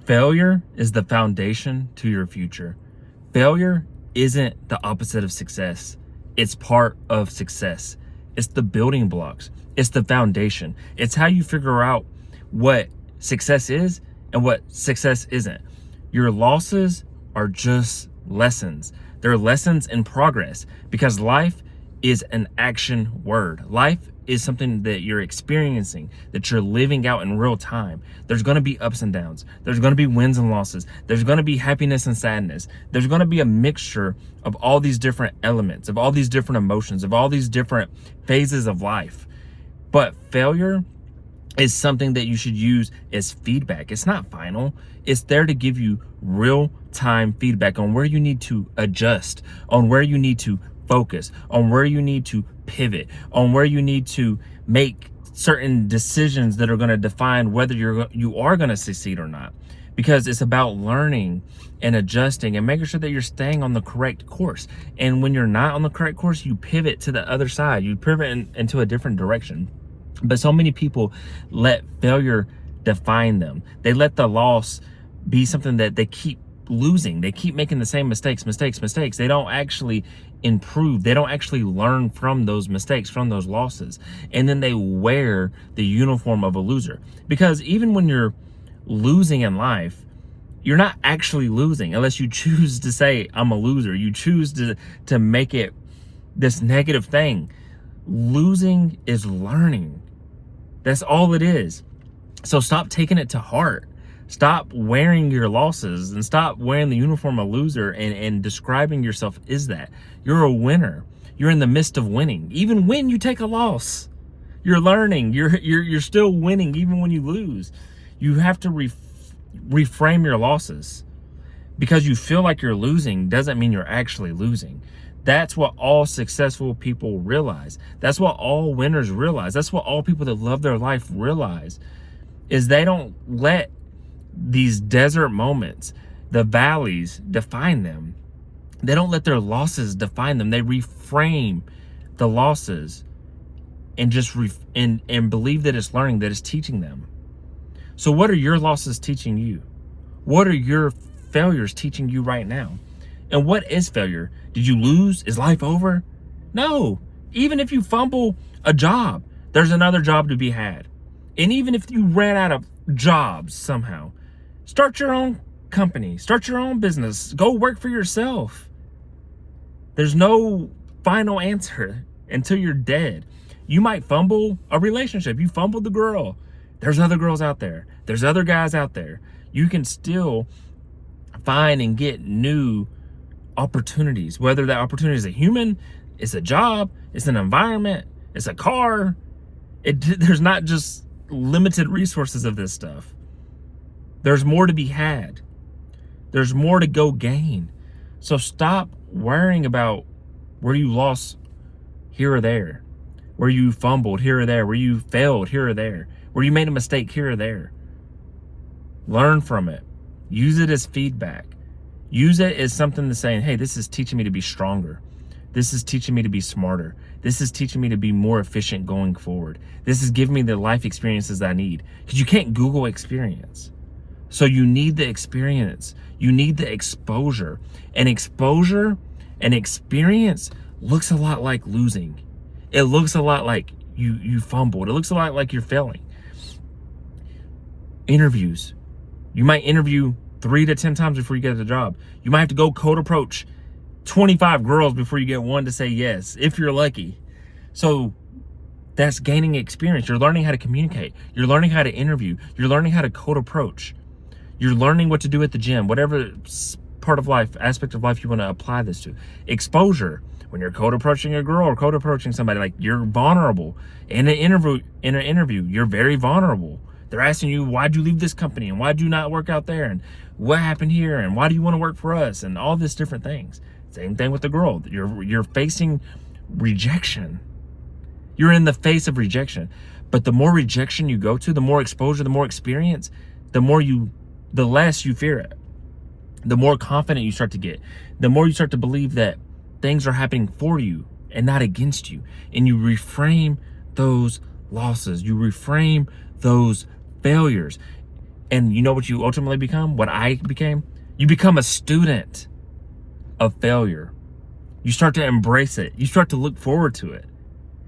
Failure is the foundation to your future. Failure isn't the opposite of success. It's part of success. It's the building blocks. It's the foundation. It's how you figure out what success is and what success isn't. Your losses are just lessons. They're lessons in progress, because life is an action word. Life is something that you're experiencing, that you're living out in real time. There's going to be ups and downs. There's going to be wins and losses. There's going to be happiness and sadness. There's going to be a mixture of all these different elements, of all these different emotions, of all these different phases of life. But failure is something that you should use as feedback. It's not final. It's there to give you real-time feedback on where you need to adjust, on where you need to focus, on where you need to pivot, on where you need to make certain decisions that are going to define whether you are going to succeed or not. Because it's about learning and adjusting and making sure that you're staying on the correct course. And when you're not on the correct course, you pivot to the other side. You pivot into a different direction. But so many people let failure define them. They let the loss be something that they keep losing. They keep making the same mistakes. They don't actually improve. They don't actually learn from those mistakes, from those losses. And then they wear the uniform of a loser. Because even when you're losing in life, you're not actually losing unless you choose to say, I'm a loser. You choose to make it this negative thing. Losing is learning. That's all it is. So stop taking it to heart. Stop wearing your losses and stop wearing the uniform of loser and describing yourself as that. You're a winner. You're in the midst of winning. Even when you take a loss, you're learning. You're still winning even when you lose. You have to reframe your losses. Because you feel like you're losing doesn't mean you're actually losing. That's what all successful people realize. That's what all winners realize. That's what all people that love their life realize, is they don't let these desert moments, the valleys, define them. They don't let their losses define them. They reframe the losses and just and believe that it's learning, that it's teaching them. So what are your losses teaching you? What are your failures teaching you right now? And what is failure? Did you lose? Is life over? No. Even if you fumble a job, there's another job to be had. And even if you ran out of jobs somehow, start your own company, start your own business, go work for yourself. There's no final answer until you're dead. You might fumble a relationship. You fumbled the girl. There's other girls out there. There's other guys out there. You can still find and get new opportunities, whether that opportunity is a human, it's a job, it's an environment, it's a car. There's not just limited resources of this stuff. There's more to be had. There's more to go gain. So stop worrying about where you lost here or there, where you fumbled here or there, where you failed here or there, where you made a mistake here or there. Learn from it. Use it as feedback. Use it as something to say, hey, this is teaching me to be stronger. This is teaching me to be smarter. This is teaching me to be more efficient going forward. This is giving me the life experiences I need. Because you can't Google experience. So you need the experience. You need the exposure. And exposure and experience looks a lot like losing. It looks a lot like you fumbled. It looks a lot like you're failing. Interviews. You might interview 3 to 10 times before you get the job. You might have to go cold approach 25 girls before you get one to say yes, if you're lucky. So that's gaining experience. You're learning how to communicate. You're learning how to interview. You're learning how to cold approach. You're learning what to do at the gym, whatever part of life, aspect of life you want to apply this to. Exposure. When you're cold approaching a girl or cold approaching somebody, like, you're vulnerable. In an interview, you're very vulnerable. They're asking you, why'd you leave this company? And why'd you not work out there? And what happened here? And why do you want to work for us? And all these different things. Same thing with the girl. You're facing rejection. You're in the face of rejection. But the more rejection you go to, the more exposure, the more experience, the less you fear it. The more confident you start to get. The more you start to believe that things are happening for you and not against you. And you reframe those losses. You reframe those failures. And you know what you ultimately become? What I became? You become a student of failure. You start to embrace it. You start to look forward to it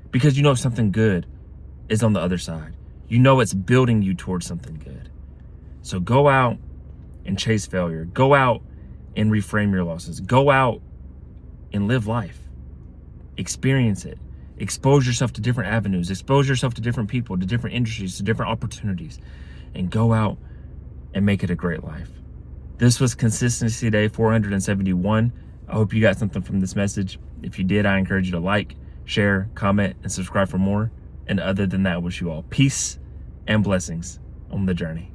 because you know something good is on the other side. You know it's building you towards something good. So go out and chase failure. Go out and reframe your losses. Go out and live life. Experience it. Expose yourself to different avenues. Expose yourself to different people, to different industries, to different opportunities, and go out and make it a great life. This was Consistency Day 471. I hope you got something from this message. If you did, I encourage you to like, share, comment, and subscribe for more. And other than that, I wish you all peace and blessings on the journey.